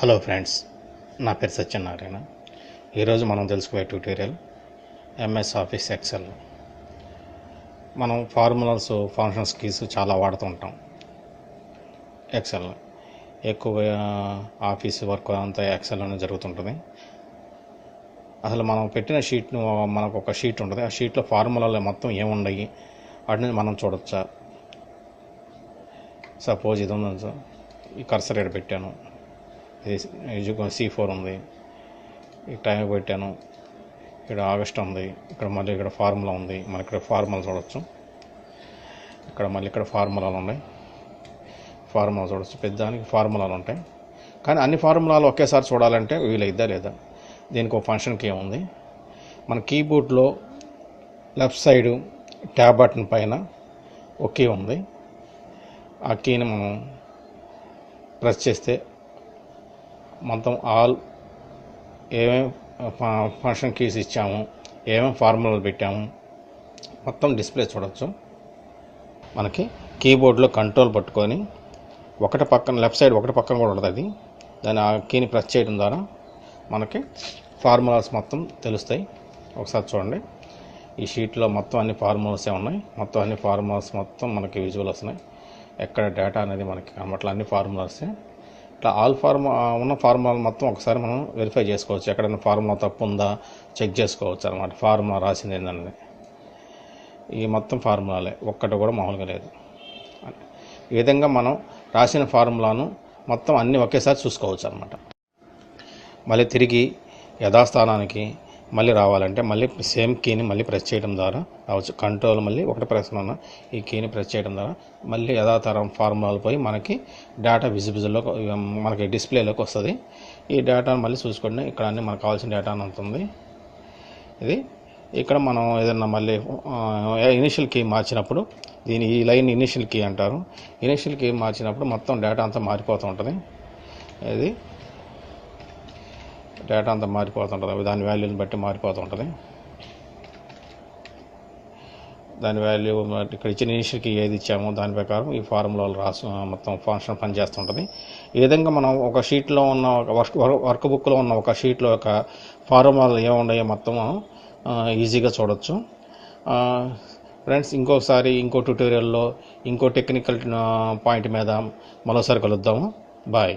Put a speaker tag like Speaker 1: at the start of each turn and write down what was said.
Speaker 1: Hello friends, నా పేరు సత్యనారాయణ. ఈరోజు మనం తెలుసుకునే ట్యూటోరియల్ ఎంఎస్ ఆఫీస్ ఎక్సెల్. మనం ఫార్ములాస్, ఫంక్షన్స్, కీస్ చాలా వాడుతూ ఉంటాం ఎక్సెల్. ఎక్కువ ఆఫీస్ వర్క్ అంతా ఎక్సెల్లోనే జరుగుతుంటుంది. అసలు మనం పెట్టిన షీట్ను, మనకు ఒక షీట్ ఉంటుంది. ఆ షీట్లో ఫార్ములాలు మొత్తం ఏమున్నాయి వాటిని మనం చూడొచ్చా. సపోజ్ ఇది ఉంది, ఈ కర్సర్ ఇక్కడ పెట్టాను, ఇది C4 ఉంది, ఈ టైం పెట్టాను, ఇక్కడ ఆగస్ట్ ఉంది, ఇక్కడ మళ్ళీ ఇక్కడ ఫార్ములా ఉంది. మనకి ఇక్కడ ఫార్ములా చూడవచ్చు. ఇక్కడ మళ్ళీ ఇక్కడ ఫార్ములాలు ఉన్నాయి, ఫార్ములా చూడవచ్చు. పెద్దానికి ఫార్ములాలు ఉంటాయి, కానీ అన్ని ఫార్ములాలు ఒకేసారి చూడాలంటే వీలైద్దా లేదా. దీనికి ఒక ఫంక్షన్ కీ ఉంది. మన కీబోర్డ్లో లెఫ్ట్ సైడు ట్యాబ్ బటన్ పైన ఒక కీ ఉంది. ఆ కీని మనం ప్రెస్ చేస్తే మొత్తం ఆల్ ఏమేమి ఫంక్షన్ కీస్ ఇచ్చాము, ఏమేమి ఫార్ములాలు పెట్టాము మొత్తం డిస్ప్లే చూడవచ్చు. మనకి కీబోర్డ్లో కంట్రోల్ పట్టుకొని ఒకటి పక్కన లెఫ్ట్ సైడ్ ఒకటి పక్కన కూడా ఉంటుంది. అది దాన్ని ఆ కీని ప్రెస్ చేయడం ద్వారా మనకి ఫార్ములాస్ మొత్తం తెలుస్తాయి. ఒకసారి చూడండి, ఈ షీట్లో మొత్తం అన్ని ఫార్ములాసే ఉన్నాయి. మొత్తం అన్ని ఫార్ములాస్ మొత్తం మనకి విజువల్ వస్తున్నాయి. ఎక్కడ డేటా అనేది మనకి కనబట్ల, అన్ని ఫార్ములాసే. ఇట్లా ఆల్ ఉన్న ఫార్ములా మొత్తం ఒకసారి మనం వెరిఫై చేసుకోవచ్చు. ఎక్కడైనా ఫార్ములా తప్పు ఉందా చెక్ చేసుకోవచ్చు అనమాట. ఫార్ములా రాసింది ఏంటంటే ఈ మొత్తం ఫార్ములాలే, ఒక్కటి కూడా మామూలుగా లేదు. ఈ విధంగా మనం రాసిన ఫార్ములాను మొత్తం అన్నీ ఒకేసారి చూసుకోవచ్చు అనమాట. మళ్ళీ తిరిగి యథాస్థానానికి మళ్ళీ రావాలంటే మళ్ళీ సేమ్ కీని మళ్ళీ ప్రెస్ చేయడం ద్వారా రావచ్చు. కంట్రోల్ మళ్ళీ ఒకటి ప్రెస్ ఉన్న ఈ కీని ప్రెస్ చేయడం ద్వారా మళ్ళీ యథాతరం ఫార్ములాలు పోయి మనకి డేటా విజిబుల్లో మనకి డిస్ప్లేలోకి వస్తుంది. ఈ డేటాను మళ్ళీ చూసుకోండి. ఇక్కడ అన్నీ మనకు కావాల్సిన డేటా ఉంటుంది. ఇది ఇక్కడ మనం ఏదన్నా మళ్ళీ ఇనిషియల్ కీ మార్చినప్పుడు, ఈ లైన్ ఇనిషియల్ కీ అంటారు. ఇనిషియల్ కీ మార్చినప్పుడు మొత్తం డేటా అంతా మారిపోతూ ఉంటుంది. ఇది డేటా అంతా మారిపోతుంటుంది, దాని వాల్యూని బట్టి మారిపోతూ ఉంటుంది. దాని వాల్యూ ఇక్కడ ఇచ్చిన ఇనిషియల్కి ఏది ఇచ్చామో దాని ప్రకారం ఈ ఫార్ములాలు మొత్తం ఫంక్షన్ పనిచేస్తుంటుంది. ఈ విధంగా మనం ఒక షీట్లో ఉన్న వర్క్ బుక్లో ఉన్న ఒక షీట్లో ఒక ఫార్ములాలు ఏమున్నాయో మొత్తం ఈజీగా చూడవచ్చు. ఫ్రెండ్స్, ఇంకోసారి ఇంకో ట్యూటోరియల్లో ఇంకో టెక్నికల్ పాయింట్ మీద మరోసారి కలుద్దాము. బాయ్.